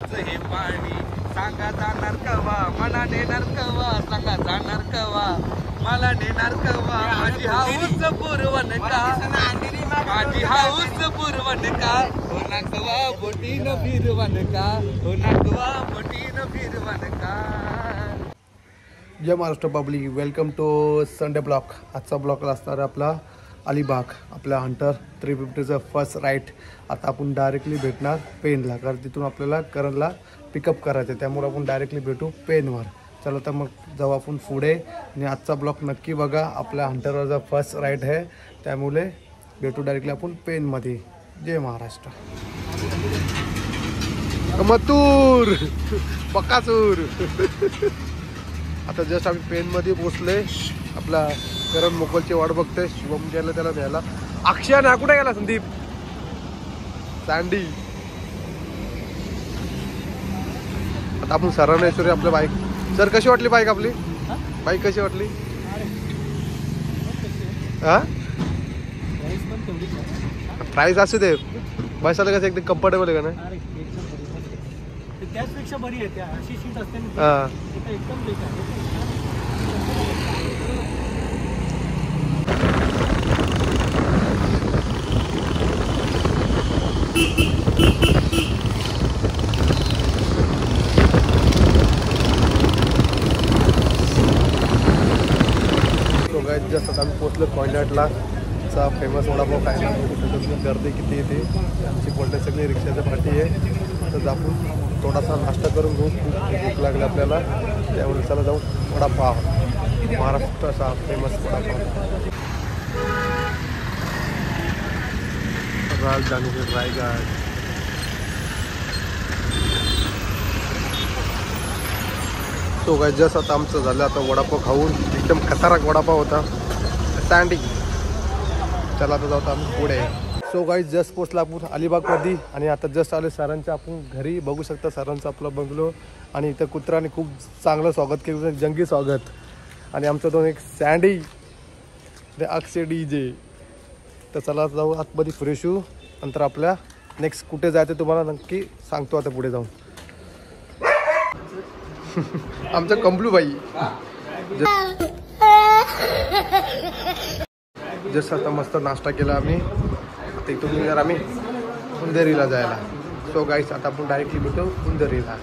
हे पाणी सांगा जाणार कवा मला नेणार कवा सांगा जाणार कवा मला नेणार कवा माझी हाऊस पुरवण का माझी हाऊस पुरवण का हो नागवा बोटीन फिरवण का हो नागवा बोटीन फिरवण का। जय Maharashtra public, welcome to Sunday vlog. आजचा ब्लॉकला असणार आपला अलिबाग, आपल्या हंटर 350चं फर्स्ट राईड। आता आपण डायरेक्टली भेटणार पेनला, कारण तिथून आपल्याला करणला पिकअप करायचं, त्यामुळे आपण डायरेक्टली भेटू पेनवर। चला तर मग जाऊ आपण पुढे, आणि आजचा ब्लॉक नक्की बघा। आपल्या हंटरवरचा फर्स्ट राईड आहे, त्यामुळे भेटू डायरेक्टली आपण पेनमध्ये। जय महाराष्ट्र। मथुर बकासूर आता जस्ट आम्ही पेनमध्ये पोचले। आपला करण मोकलची वाट बघतोय, शुभम गेला त्याला न्यायला। अक्षय ना कुठे गेला? संदीप सँडी। आता आपण सरांना विचारूया आपल्या बाईक। सर कशी वाटली बाईक आपली? बाईक कशी वाटली? हा प्राइस असू दे, बसायला कसं एकदम कम्फर्टेबल आहे का नाही? त्याचपेक्षा बरी आहे, अशी सीट असते हा एकदम बेकार। तो गाईज जस्ट आम्ही पोचलो कॉन्डॅटला। चा फेमस वडापाव खायला गर्दी किती येते। आमची कोल्डे सगळी रिक्षाच्या पाठी आहे, तर आपण थोडासा नाश्ता करून घेऊ। खूप भूक लागली आपल्याला, त्यामुळे चला जाऊ वडापाव, महाराष्ट्राचा फेमस वडापाव। राजधानीचे रायगड। तो गाईज जस्ट आता आमचं झालं आता वडापाव खाऊन, एकदम खतरनाक वडापाव होता सँडी। चला आता जाऊ आम्ही पुढे। सो गाईज जस्ट पोचला आपण अलिबागमध्ये, आणि आता जस्ट आले सरांच्या आपण घरी। बघू शकता सरांचं आपलं बंगलो, आणि इथं कुत्राने खूप चांगलं स्वागत केलं, जंगी स्वागत। आणि आमचं दोन एक सँडी अक्षय DJ। तर चला जाऊ आतमध्ये फ्रेश होऊ, नंतर आपल्या नेक्स्ट कुठे जायचं तुम्हाला नक्की सांगतो आता पुढे जाऊन। आमचा कंपलू भाई जस्ट आता मस्त नाश्ता केला आम्ही। आता इथून निघणार आम्ही उंदेरीला जायला। सो गाईस आता आपण डायरेक्टली भेटू उंदेरीला।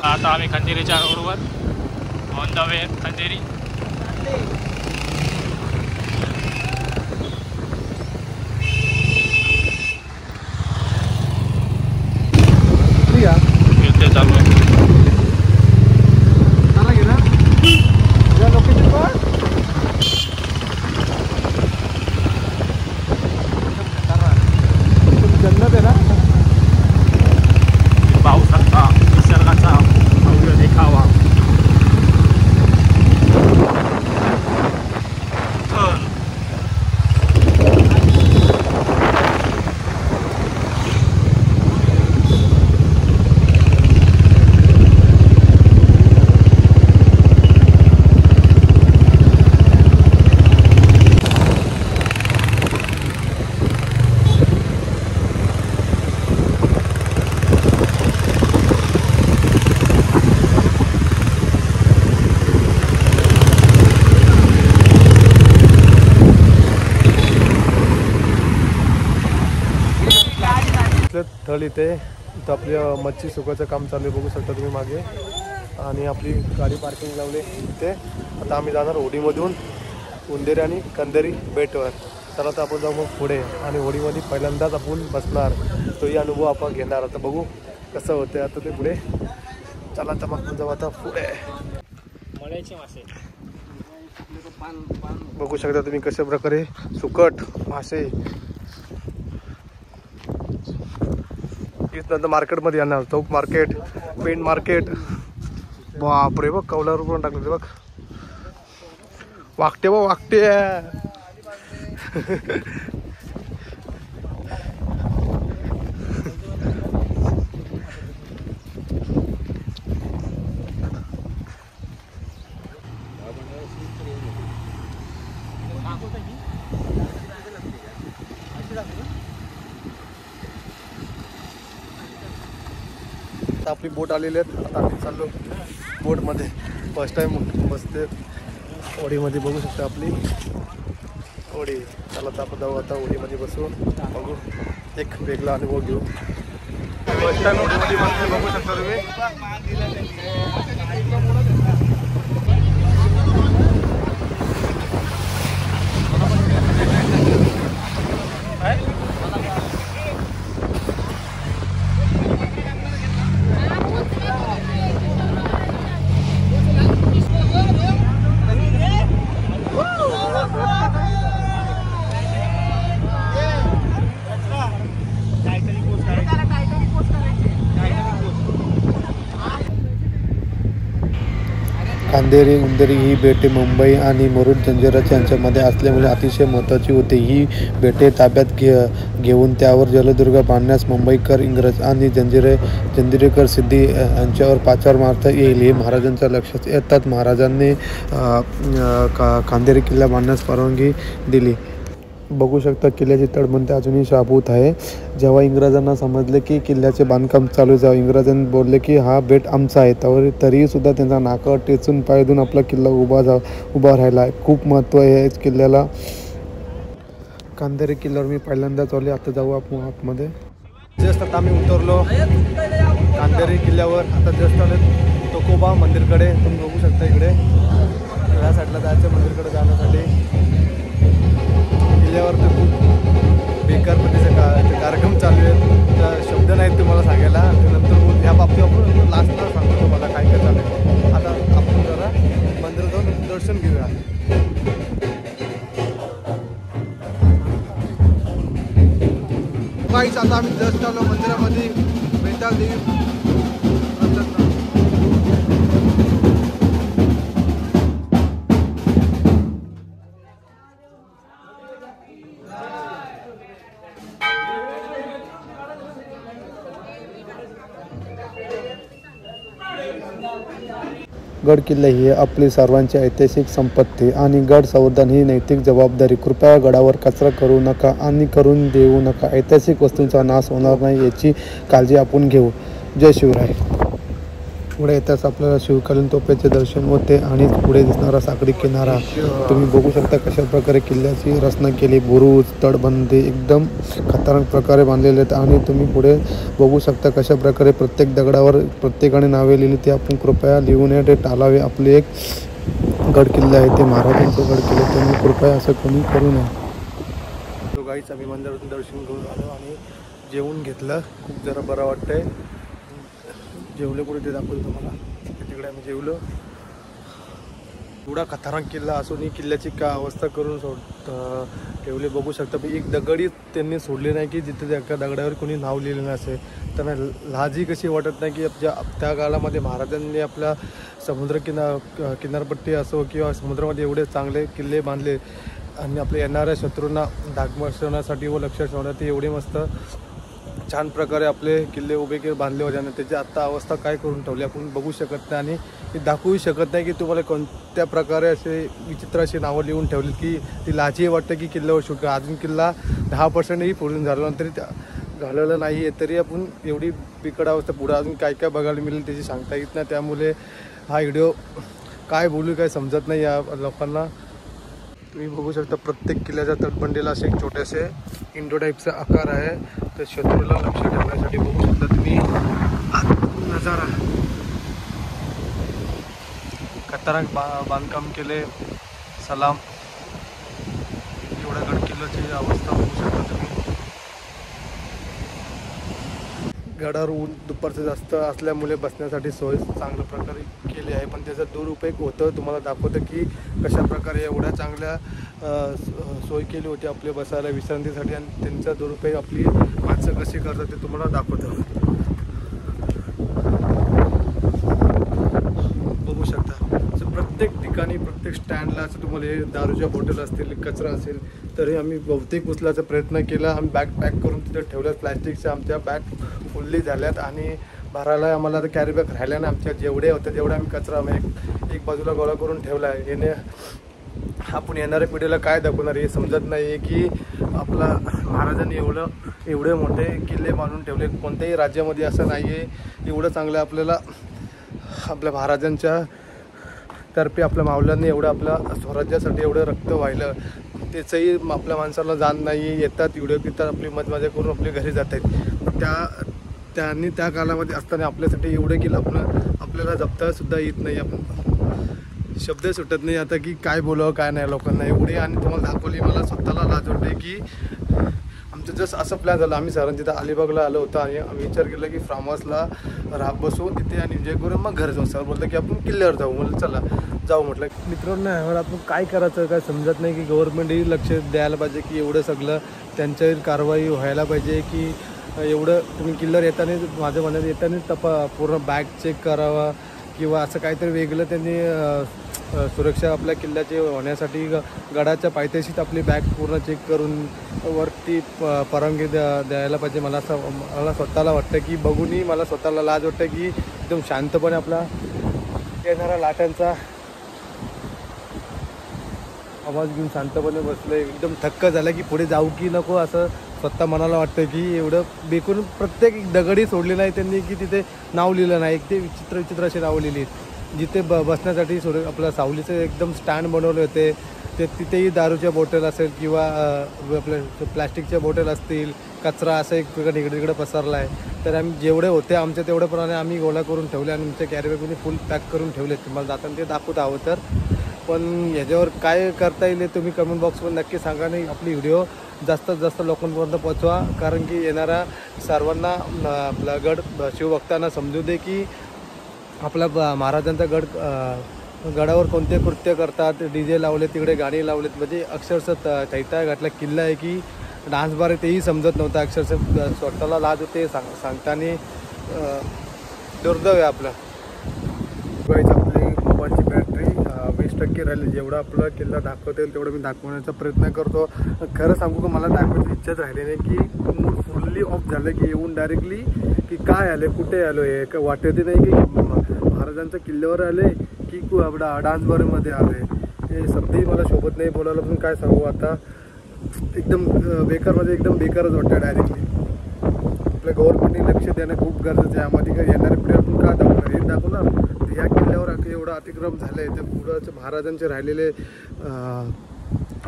आता आम्ही खंदेरीच्या रोडवर ऑन द वे खंदेरी। चालू आहे जन्नत आहे ना। पावसाचा निसर्गाचा भव्य देखावा। थळ इथे आपल्या मच्छी सुकाचं काम चालू आहे, बघू शकता तुम्ही मागे। आणि आपली गाडी पार्किंग लावली इथे। आता आम्ही जाणार होडीमधून उंदेरी आणि कंदेरी बेटवर। चला तर आपण जाऊ मग पुढे, आणि होडीमध्ये पहिल्यांदाच आपण बसणार, तोही अनुभव आपण घेणार। आता बघू कसं होते आता ते पुढे। चला तर मग जाऊ आता पुढे। मळ्याचे मासे बघू शकता तुम्ही कशा प्रकारे सुकट मासे। नंतर मार्केटमध्ये येणार, चौक मार्केट, पेन मार्केट। बापरे बघ कौलावर पण टाकले बघ, वागते बघ वागते। आता आपली बोट आलेली आहेत. आता आम्ही चाललो बोटमध्ये. फर्स्ट टाईम बसते होडीमध्ये. बघू शकता आपली होडी. चला तर आपण जाऊ आता होडीमध्ये बसू. बघू एक वेगळा अनुभव घेऊ. फर्स्ट टाईम होडीमध्ये बसते. बघू शकता तुम्ही. खांदेरी उंदेरी ही बेटे मुंबई आणि मुरुड जंजिराच्या यांच्यामध्ये असल्यामुळे अतिशय महत्त्वाची होती. ही बेटे ताब्यात घेऊन त्यावर जलदुर्ग बांधण्यास मुंबईकर, इंग्रज आणि जंजिरेकर सिद्धी यांच्यावर पाचार मारता येईल हे महाराजांच्या लक्षात येतात महाराजांनी खांदेरी किल्ला बांधण्यास परवानगी दिली. बघू शकता किल्ल्याची तटबंदी अजूनही शाबूत आहे. जेव्हा इंग्रजांना समजले की किल्ल्याचे बांधकाम चालू आहे, इंग्रजांनी बोलले की हा बेट आमचा आहे. तरीसुद्धा त्यांचा नाकावर टेचून पाय देऊन आपला किल्ला उभा राहिला आहे. खूप महत्त्व आहे किल्ल्याला. खांदेरी किल्ल्यावर मी पहिल्यांदाच आले. आता जाऊ आपण आतमध्ये. जस्ट आता आम्ही उतरलो खांदेरी किल्ल्यावर. आता जस्ट आले तोकोबा मंदिरकडे. तुम्ही बघू शकता इकडे या साईडला जायचं मंदिरकडे जाण्यासाठी. किल्ल्यावर तर खूप बेकार पद्धतीचे कार्यक्रम चालू आहेत. तर शब्द नाहीत तुम्हाला सांगायला. नंतर ह्या बाबतीत आपण लास्टला सांगतो तुम्हाला काय काय चालू आहे. आता आपण जरा मंदिरात जाऊन दर्शन घेऊया. काहीच आता आम्ही जस्ट आलो मंदिरामध्ये. बेताल देवी गड किल्ले ही आपली सर्वांची ऐतिहासिक संपत्ती आणि गड संवर्धन ही नैतिक जबाबदारी. कृपया गडावर कचरा करू नका आणि करून देऊ नका. ऐतिहासिक वस्तूंचा नाश होणार नाही याची काळजी आपण घेऊ. जय शिवराय. पुढे येताच आपल्याला शिवकालीन तोफेचे दर्शन होते आणि पुढे दिसणारा सागरी किनारा तुम्ही बघू शकता. कशा प्रकारे किल्ल्याची रचना केली. बुरुज, तटबंदी एकदम खतरनाक प्रकारे बांधलेले आहेत. आणि तुम्ही पुढे बघू शकता कशा प्रकारे प्रत्येक दगडावर प्रत्येकाने नावे लिहिली. ते आपण कृपया लिहू नये, ते टाळावे. आपले एक गड किल्ले आहे ते महाराजांचे गड किल्ले. तुम्ही कृपया असं कोणी करू नये. तो गाईच आम्ही मंदिरातून दर्शन घेऊन आलो आणि जेवून घेतलं. खूप जरा बरं वाटतंय. जेवलं कुठे ते दाखवलं तुम्हाला. तिकडे आम्ही जेवलो. एवढा खतरनाक किल्ला असूनही किल्ल्याची का अवस्था करून ठेवले बघू शकता. एक दगडी त्यांनी सोडले नाही की जिथे एका दगडावर कोणी नाव लिहिलं नसेल. त्यांना लाजी कशी वाटत नाही की त्या काळामध्ये महाराजांनी आपल्या किनारपट्टी असो किंवा समुद्रामध्ये एवढे चांगले किल्ले बांधले आणि आपल्या येणाऱ्या शत्रूंना धाक बसवण्यासाठी व लक्ष ठेवण्यासाठी एवढे मस्त छान प्रकारे आपले किल्ले उभे बांधले होते. आणि त्याची आत्ता अवस्था काय करून ठेवली आपण बघू शकत नाही आणि ते दाखवूही शकत नाही की तुम्हाला कोणत्या प्रकारे असे विचित्र अशी नावं लिहून ठेवली की ती लाजी वाटतं की किल्ल्यावर शूट. अजून किल्ला 10%ही पूर्ण झाला तरी त्या घालवलं नाही आहे. तरी आपण एवढी बिकट अवस्था पुढे अजून काय काय बघायला मिळेल त्याची सांगता येत नाही. त्यामुळे हा व्हिडिओ काय बोलू काय समजत नाही या लोकांना. तुम्ही बघू शकता प्रत्येक किल्ल्याच्या तटबंदीला असे एक छोटेसे इंडो टाईपचा आकार आहे. तर शत्रूला लक्ष ठेवण्यासाठी बघू शकता तुम्ही नजारा. खतरनाक बांधकाम केले. सलाम. एवढ्या गड किल्ल्याची अवस्था बघू शकता तुम्ही. गडावर ऊन दुपारचं जास्त असल्यामुळे बसण्यासाठी सोय चांगल्या प्रकारे केली आहे. पण त्याचा दुरुपयोग होतं. तुम्हाला दाखवतं की कशा प्रकारे एवढ्या चांगल्या सोय केली होती आपल्या बसायला विश्रांतीसाठी आणि त्यांचा दुरुपयोग आपली माणसं कशी करतात ते तुम्हाला दाखवतं. बघू शकता असं प्रत्येक ठिकाणी प्रत्येक स्टँडला असं तुम्हाला हे दारूच्या बॉटल असतील, कचरा असेल तरी आम्ही बहुतेक उचलायचा प्रयत्न केला. आम्ही बॅग पॅक करून तिथे ठेवल्यात. प्लॅस्टिकच्या आमच्या बॅग फुल्ली झाल्यात आणि भरायला आम्हाला आता कॅरी बॅग राहिल्या ना. आमच्या जेवढे होते तेवढे आम्ही कचरा एक बाजूला गोळा करून ठेवला आहे. आपण येणाऱ्या पिढीला काय दाखवणार हे समजत नाही आहे की आपला महाराजांनी एवढे मोठे किल्ले बांधून ठेवले. कोणत्याही राज्यामध्ये असं नाही आहे एवढं चांगलं आपल्याला आपल्या महाराजांच्या तर्फे आपल्या मावल्यांनी एवढं आपल्या स्वराज्यासाठी एवढं रक्त वाहिलं. त्याचंही आपल्या माणसाला जाण नाही. येतात व्हिडिओ घेतात आपली मजा करून आपल्या घरी जात आहेत. त्यांनी त्या काळामध्ये असताना आपल्यासाठी एवढं केलं आपल्याला जपतासुद्धा येत नाही. आपण शब्द सुटत नाही आता की काय बोलावं काय नाही लोकांना एवढे. आणि तुम्हाला दाखवली मला स्वतःला लाज वाटते की आमचं जस्ट असं प्लॅन झालं. आम्ही सरांची तिथं अलिबागला आलो होतो आणि आम्ही विचार केला की फार्म हाऊसला बसू तिथे आणि एन्जॉय करून मग घरी जाऊ. सर बोलतं की आपण किल्ल्यावर जाऊ. म्हणलं चला जाऊ. म्हटलं मित्रांनो यावर आपण काय करायचं काय समजत नाही की गव्हर्नमेंटही लक्ष द्यायला पाहिजे की एवढं सगळं त्यांच्यावर कारवाई व्हायला पाहिजे की एवढं तुम्ही किल्ल्यावर येताना माझ्या मनात येताना पूर्ण बॅग चेक करावा किंवा असं काहीतरी वेगळं त्यांनी सुरक्षा आपल्या किल्ल्याचे होण्यासाठी गडाच्या पायथ्याशीच आपली बॅग पूर्ण चेक करून वरती परवानगी द्यायला पाहिजे. मला स्वतःला वाटतं की बघूनही मला स्वतःला लाज वाटतं की एकदम शांतपणे आपला येणारा लाटांचा आवाज घेऊन शांतपणे बसलं. एकदम थक्क झालं की पुढे जाऊ की नको असं स्वतः मनाला वाटतं की एवढं बेकून प्रत्येक दगडी सोडली नाही त्यांनी की तिथे नाव लिहिलं नाही. ते विचित्र असे नावं लिहिली आहेत. जिथे बसण्यासाठी आपल्या सावलीचे एकदम स्टँड बनवले होते ते तिथेही दारूच्या बॉटल असेल किंवा आपल्या प्लॅस्टिकच्या बॉटल असतील कचरा असं एक इकडे तिकडे पसरला आहे. तर आम्ही जेवढे होते आमच्या तेवढ्याप्रमाणे आम्ही गोळा करून ठेवले आणि आमच्या कॅरीबॅगमध्ये फुल पॅक करून ठेवले. तुम्हाला जाताना ते दाखवत आहोत. तर पण ह्याच्यावर काय करता येईल तुम्ही कमेंट बॉक्समध्ये नक्की सांगा. नाही आपली व्हिडिओ जास्तीत जास्त लोकांपर्यंत पोचवा कारण की येणाऱ्या सर्वांना आपला गड शिवभक्तांना समजू दे की आपला महाराजांचा गडावर कोणते कृत्य करतात. DJ लावले तिकडे गाणी लावलेत म्हणजे अक्षरशः तैता घातला किल्ला आहे की डान्स बार तेही समजत नव्हतं. अक्षरशः स्वतःला लाज होते सांगताना दुर्दैव आहे आपलं. आपली मोबाईलची बॅटरी 20% राहिली. जेवढा आपला किल्ला दाखवता येईल तेवढं मी दाखवण्याचा प्रयत्न करतो. खरं सांगू का मला दाखवायची इच्छाच राहिली नाही की मूड फुल्ली ऑफ झालं की येऊन डायरेक्टली की काय आले कुठे आलो आहे का वाटते नाही की महाराजांच्या किल्ल्यावर आले की डान्स बारमध्ये आले. हे शब्दही मला शोभत नाही बोलायला. पण काय सांगू आता एकदम बेकार म्हणजे एकदम बेकारच वाटतं डायरेक्टली. आपल्या गव्हर्नमेंटने लक्ष देणं खूप गरजेचं आहे. यामध्ये काय येणारे पुढे आपण का दाखवणार हे दाखवणार. ह्या किल्ल्यावर एवढं अतिक्रम झालं आहे तर पुढं महाराजांचे राहिलेले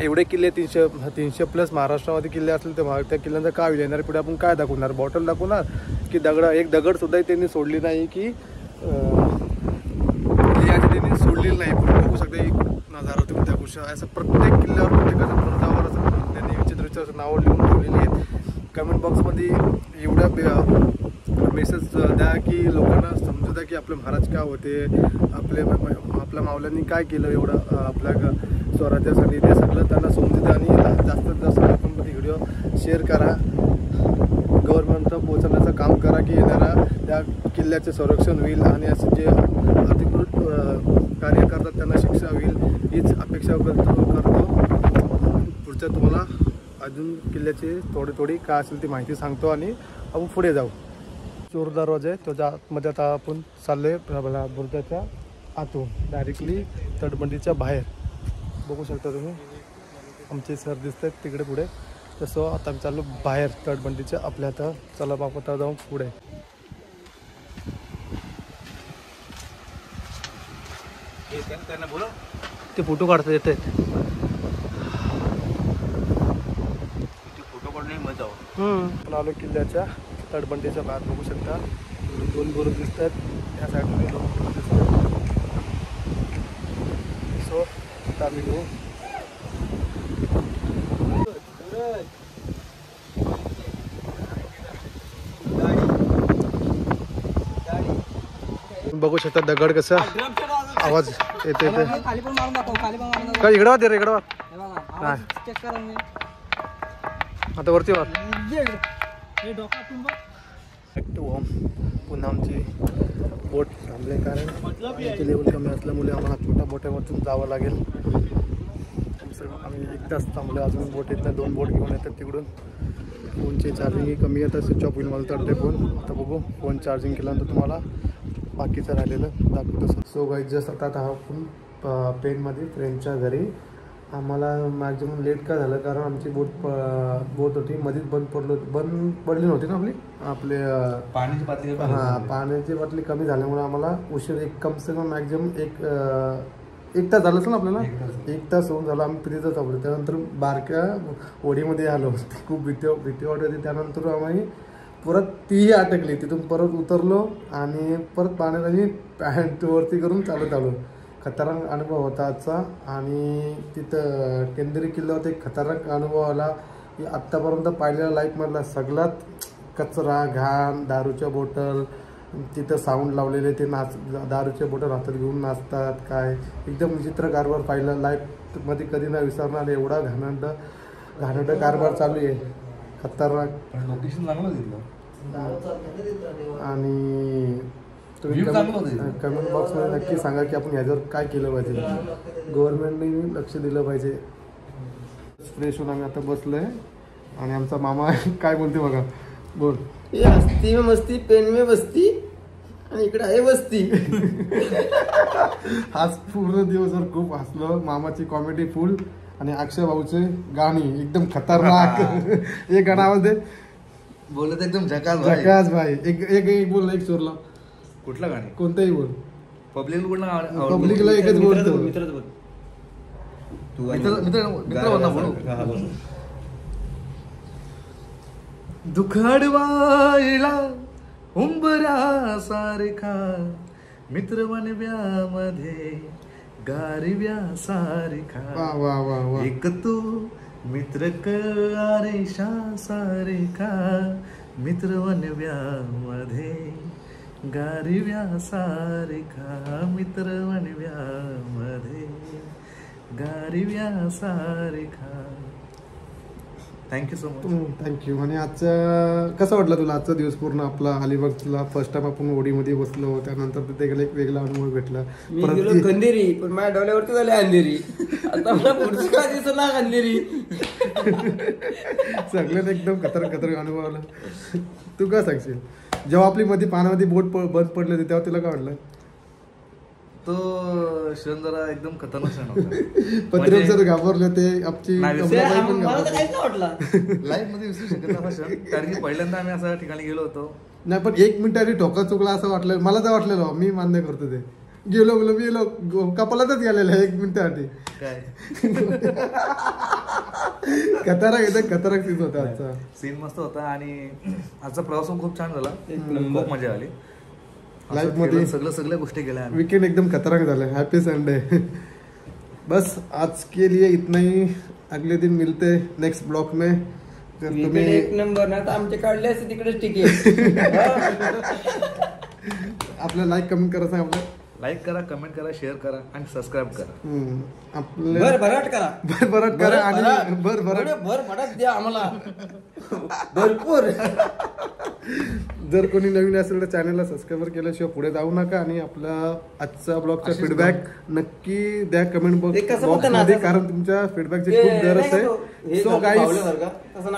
एवढे किल्ले 300+ महाराष्ट्रामध्ये किल्ले असले तर त्या किल्ल्यांचा काय होईल. येणारे पुढे आपण काय दाखवणार बॉटल दाखवणार की एक दगडसुद्धा त्यांनी सोडली नाही की त्यांनी सोडलेली नाही. पण बघू शकता एक नजारा तुम्ही त्या गोष्टी असं प्रत्येक किल्ल्यावर प्रत्येकाच्या बुरुजावर असं त्यांनी विचित्र नावं लिहून ठेवलेली आहेत. कमेंट बॉक्समध्ये एवढ्या मेसेज द्या की लोकांना समजू द्या की आपले महाराज काय होते आपल्या मावल्यांनी काय केलं एवढं आपल्या स्वराज्यासाठी ते सगळं त्यांना समजू द्या. आणि जास्तीत जास्त लोकांमध्ये व्हिडिओ शेअर करा. गव्हर्नमेंटचं पोहोचवण्याचं काम करा की येणाऱ्या त्या किल्ल्याचे संरक्षण होईल आणि असे जे अधिकृत कार्य करतात त्यांना शिक्षा होईल हीच अपेक्षा करतो. पुढच्या तुम्हाला अजून किल्ल्याची थोडी काय असेल ती माहिती सांगतो आणि आपण पुढे जाऊ. चोर दरवाजा आहे त्याच्या आतमध्ये आता आपण चाललो आहे बुरुजाच्या आतून डायरेक्टली तटबंदीच्या बाहेर. बघू शकता तुम्ही आमचे सर दिसत आहेत तिकडे पुढे. तसं आता आम्ही चाललो बाहेर तटबंदीच्या आपल्या. आता चला बापा आता जाऊन पुढे. ते फोटो काढता येत आहेत. आपण आलो किल्ल्याच्या तटबंदीच्या बाहेर. बघू शकता 2 बुरुज दिसत आहेत. या साईडमध्ये 2 बुरुज दिसत आहेत. सो आता आम्ही घेऊ बघू शकता दगड कसं आवाज येते काय इकडं दे रे इकडं आता वरती वा. पुन्हा आमची बोट थांबले कारण पाण्याची लेवल कमी असल्यामुळे आम्हाला छोट्या बोट्यावरतून जावं लागेल. आम्ही 1 तास थांबलो. अजून बोट येत नाही. 2 बोट घेऊन येतात तिकडून. फोनचे चार्जिंगही कमी येतात. स्विच ऑफ होईल मला तर ते फोन. आता बघू फोन चार्जिंग केल्यानंतर तुम्हाला बाकीचं राहिलेलं दाखवतो. सो गाईज जस्ट आता आपण प्लेनमध्ये फ्रेंडच्या घरी आम्हाला मॅक्झिमम लेट का झालं कारण आमची बोट होती मध्येच बंद पडली नव्हती ना आपले पाण्याची पातळी पाण्याची बाटली कमी झाल्यामुळे आम्हाला उशीर कम से कम मॅक्झिमम एक तास झालंच ना आपल्याला 1 तास होऊन झाला. आम्ही तिथं थांबलो. त्यानंतर बारक्या होडीमध्ये आलो. खूप भीती वाटत होती. त्यानंतर आम्ही परत तीही अटकली. तिथून परत उतरलो आणि परत पाण्यात आम्ही पॅन्ट वरती करून चालत आलो. खतरनाक अनुभव होता आजचा. आणि तिथं केंद्री किल्ल्यावर एक खतरनाक अनुभव आला की आत्तापर्यंत पाहिलेल्या लाईफमधला सगळ्यात कचरा घाण दारूच्या बॉटल तिथं साऊंड लावलेले ते दारूच्या बॉटल हातात घेऊन नाचतात काय एकदम विचित्र कारभार पाहिलं लाईफमध्ये कधी न विसरणार एवढा घाणेरडा कारभार चालू आहे खतरनाक. लोकेशन चांगलं दिलं आणि तुम्ही कमेंट बॉक्समध्ये नक्की सांगा की आपण ह्याच्यावर काय केलं पाहिजे. गव्हर्नमेंटने लक्ष दिलं पाहिजे. फ्रेश होऊन आम्ही आता बसलो आहे आणि आमचा मामा काय बोलते बघा. बोल. हस्ती में मस्ती पेन में बसती आणि इकडे आहे बसती. आज पूर्ण दिवसभर खूप हसलो. मामाची कॉमेडी फुल आणि अक्षय भाऊचे गाणी एकदम खतरनाक. एक गाणं आवाज दे. बोलत एकदम झकास भाई. एक बोल एक चोरला. कुठलं गाणी कोणतंही बोल. पब्लिकला एकच बोलतो. दुखडवाईला उंबऱ्या सारखा मित्र वनव्यामध्ये गारव्या सारखा एक तू मित्र आरेशा सारखा मित्र वनव्यामध्ये गारव्या सारखा मित्र वनव्यामध्ये गारव्या सारखा. Thank you so much. थँक्यू. आणि आजचं कसं वाटलं तुला आजचा दिवस पूर्ण आपला अलिबागला फर्स्ट टाइम आपण होडीमध्ये बसलो त्यानंतर तिथे एक वेगळा अनुभव भेटला. परत खंदेरी पण माझ्या डोळ्यावरती झाले अंधेरी. आता मला पुढची काय दिसत ना अंधेरी. सगळ्यात एकदम खतरनाक अनुभव आला. तू काय सांगशील जेव्हा आपली मध्ये पाण्यामध्ये बोट बंद पडली होती तेव्हा तुला काय वाटलं. तो क्षण जरा एकदम खतरनाक क्षण होता. पत्रे सर घाबरले ते आमची लाईफ मध्ये विसरू शकत नाही क्षण. कारण की पहिल्यांदा आम्ही अशा ठिकाणी गेलो होतो. नाही पण 1 मिनिट आधी ठोका चुकला असं वाटलं मला तर वाटलेलं. मी मान्य करतो ते गेलो कपालातच गेलेलं 1 मिनिट आधी काय खतरनाक सीन होता आजचा. सीन मस्त होता आणि आजचा प्रवास खूप छान झाला. खूप मजा आली लाईफ मध्ये. सगळ्या गोष्टी केल्या. वीकेंड एकदम खतरनाक झालं. Happy Sunday. बस आज के लिए इतना ही. अगले दिन मिलते नेक्स्ट ब्लॉग में. तुम्ही एक नंबर ना आमचे काढले असते तिकडेच तिकीट. आपलं लाईक कमेंट करा. सांग आपलं लाईक करा कमेंट करा शेअर करा आणि सबस्क्राईब करा. आपलं भरभराट करा आणि भरभराट द्या आम्हाला भरपूर. जर कोणी नवीन असेल तर चॅनलला सबस्क्राईब केल्याशिवाय पुढे जाऊ नका. आणि आपला आजचा ब्लॉगचा फीडबॅक नक्की द्या कमेंट बॉक्समध्ये कारण तुमच्या फीडबॅकची खूप गरज आहे. सो गाईज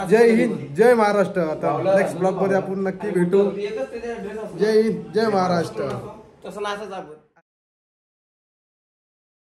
जय हिंद जय महाराष्ट्र. आता नेक्स्ट ब्लॉग मध्ये आपण नक्की भेटू. जय हिंद जय महाराष्ट्र. तसं नाचच आपण.